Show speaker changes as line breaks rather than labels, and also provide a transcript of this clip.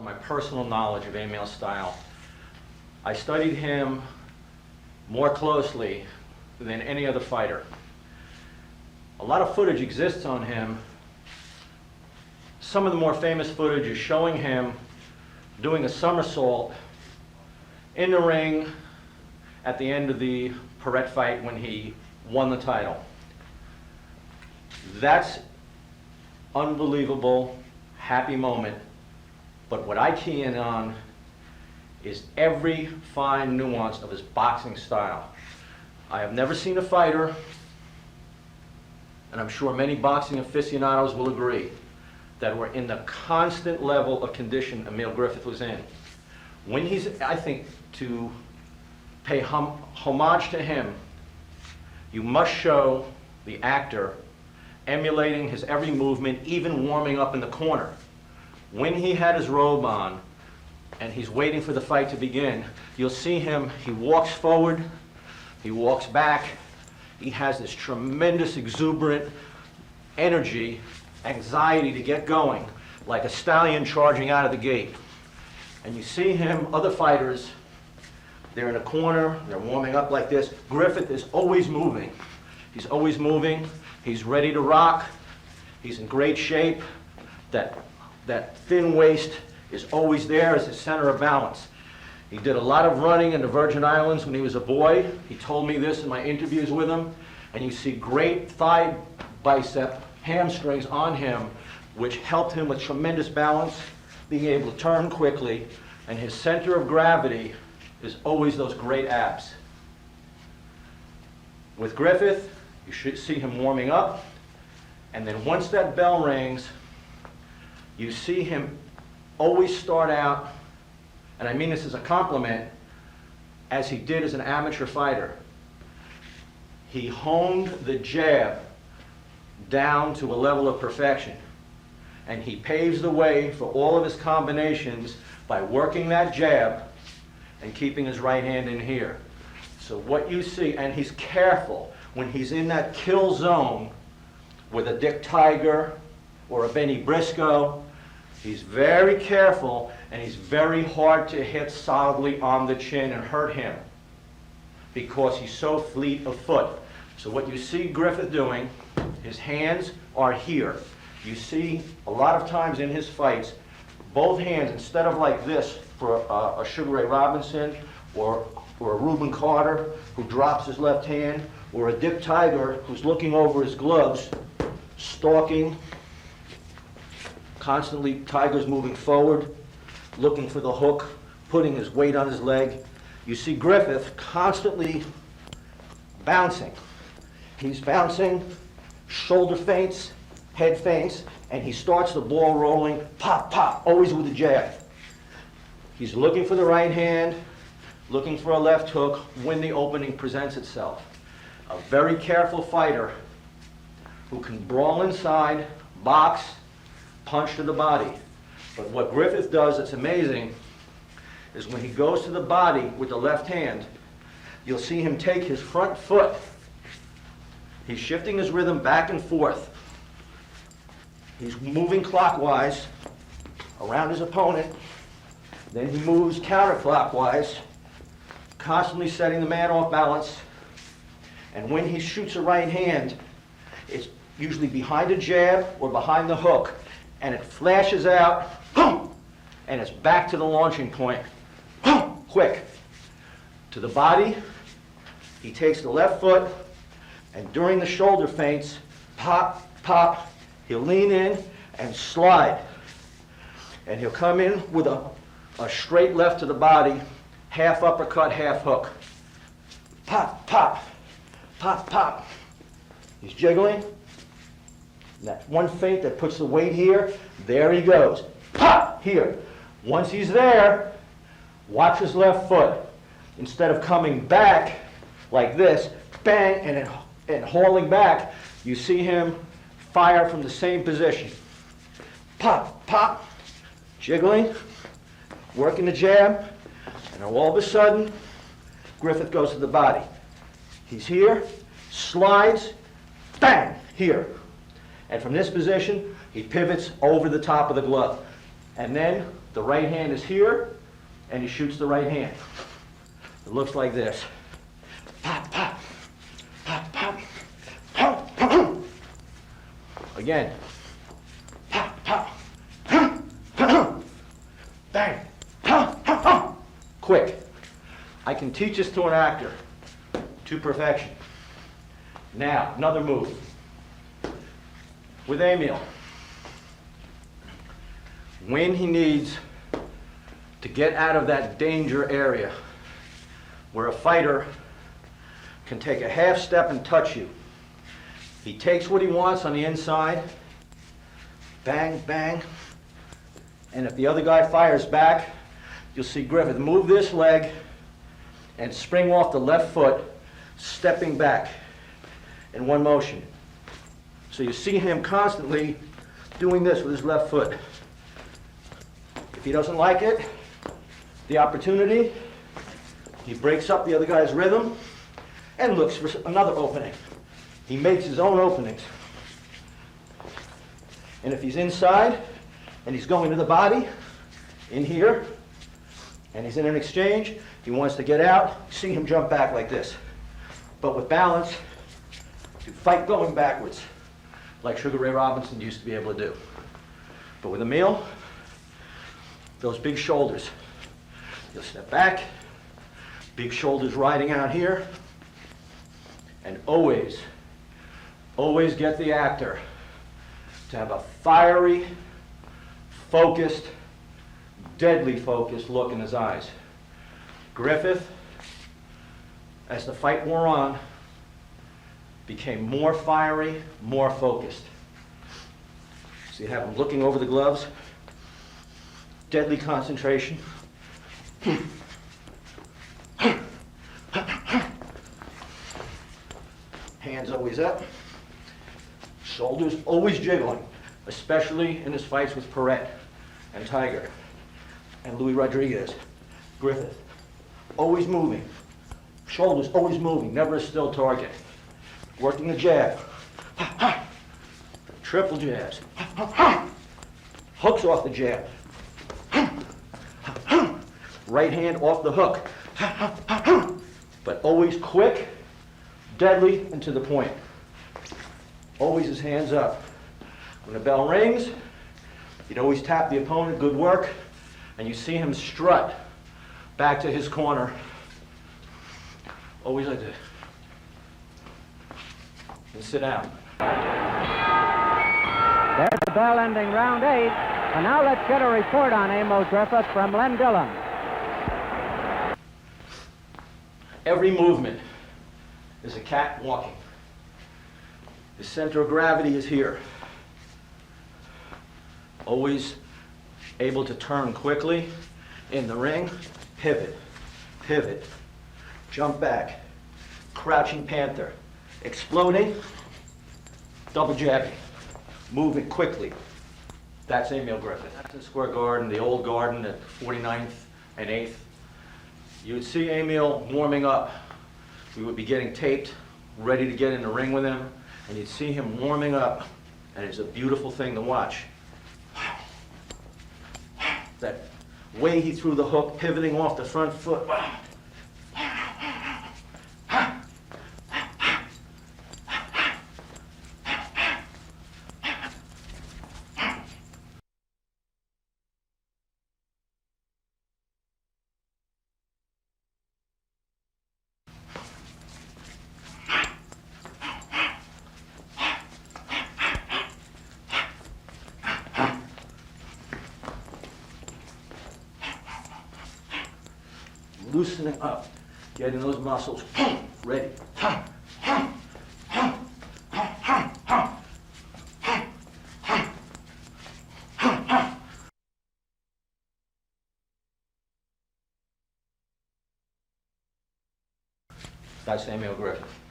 my personal knowledge of Emile's style. I studied him more closely than any other fighter. A lot of footage exists on him. Some of the more famous footage is showing him doing a somersault in the ring at the end of the Perret fight when he won the title. That's unbelievable, happy moment. But what I key in on is every fine nuance of his boxing style. I have never seen a fighter, and I'm sure many boxing aficionados will agree, that were in the constant level of condition Emile Griffith was in. When he's, I think, to pay homage to him, you must show the actor emulating his every movement, even warming up in the corner. When he had his robe on and he's waiting for the fight to begin, you'll see him, he walks forward, he walks back, he has this tremendous exuberant energy, anxiety to get going, like a stallion charging out of the gate. And you see him, other fighters, they're in a corner, they're warming up like this. Griffith is always moving. He's always moving. He's ready to rock. He's in great shape. That thin waist is always there as his center of balance. He did a lot of running in the Virgin Islands when he was a boy. He told me this in my interviews with him. And you see great thigh bicep hamstrings on him, which helped him with tremendous balance, being able to turn quickly, and his center of gravity is always those great abs. With Griffith, you should see him warming up, and then once that bell rings, you see him always start out, and I mean this as a compliment, as he did as an amateur fighter. He honed the jab down to a level of perfection. And he paves the way for all of his combinations by working that jab and keeping his right hand in here. So what you see, and he's careful when he's in that kill zone with a Dick Tiger or a Benny Briscoe, he's very careful and he's very hard to hit solidly on the chin and hurt him because he's so fleet of foot. So what you see Griffith doing, his hands are here. You see a lot of times in his fights, both hands, instead of like this for a Sugar Ray Robinson or a Reuben Carter who drops his left hand, or a Dick Tiger who's looking over his gloves, stalking, constantly Tiger's moving forward, looking for the hook, putting his weight on his leg. You see Griffith constantly bouncing. He's bouncing, shoulder feints, head feints, and he starts the ball rolling, pop, pop, always with a jab. He's looking for the right hand, looking for a left hook when the opening presents itself. A very careful fighter who can brawl inside, box, punch to the body. But what Griffith does that's amazing is when he goes to the body with the left hand, you'll see him take his front foot. He's shifting his rhythm back and forth. He's moving clockwise around his opponent. Then he moves counterclockwise, constantly setting the man off balance. And when he shoots a right hand, it's usually behind a jab or behind the hook. And it flashes out, and it's back to the launching point. Quick. To the body, he takes the left foot, and during the shoulder feints, pop, pop, he'll lean in and slide. And he'll come in with a straight left to the body, half uppercut, half hook. Pop, pop, pop, pop. He's jiggling. And that one feint that puts the weight here, there he goes. Pop, here. Once he's there, watch his left foot. Instead of coming back like this, bang, and hauling back, you see him fire from the same position. Pop, pop, jiggling, working the jab, and all of a sudden, Griffith goes to the body. He's here, slides, bang, here. And from this position, he pivots over the top of the glove. And then The right hand is here, and he shoots the right hand. It looks like this. Pop, pop, pop, pop, pop, pop. Again. Pop, pop, bang, quick. I can teach this to an actor to perfection. Now, another move. With Emile, when he needs to get out of that danger area where a fighter can take a half step and touch you, he takes what he wants on the inside, bang, bang, and if the other guy fires back, you'll see Griffith move this leg and spring off the left foot, stepping back in one motion. So you see him constantly doing this with his left foot. If he doesn't like it, the opportunity, he breaks up the other guy's rhythm and looks for another opening. He makes his own openings. And if he's inside and he's going to the body, in here, and he's in an exchange, he wants to get out, see him jump back like this. But with balance, to fight going backwards, like Sugar Ray Robinson used to be able to do. But with Emile, those big shoulders. You'll step back, big shoulders riding out here, and always, always get the actor to have a fiery, focused, deadly focused look in his eyes. Griffith, as the fight wore on, became more fiery, more focused. So you have him looking over the gloves, deadly concentration. Hands always up, shoulders always jiggling, especially in his fights with Perret and Tiger and Louis Rodriguez. Griffith, always moving, shoulders always moving, never a still target. Working the jab, triple jabs, hooks off the jab, right hand off the hook, but always quick, deadly, and to the point. Always his hands up. When the bell rings, you'd always tap the opponent, good work, and you see him strut back to his corner. Always like this. And sit down.
There's the bell ending round 8. And now let's get a report on Emile Griffith from Len Dillon.
Every movement is a cat walking. The center of gravity is here. Always able to turn quickly in the ring, pivot, pivot, jump back, crouching panther, exploding, double jabbing, moving quickly. That's Emile Griffith. That's in Square Garden, the old garden at 49th and 8th. You would see Emile warming up. We would be getting taped, ready to get in the ring with him, and you'd see him warming up, and it's a beautiful thing to watch. That way he threw the hook, pivoting off the front foot. Loosening up, getting those muscles ready. That's Emile Griffith.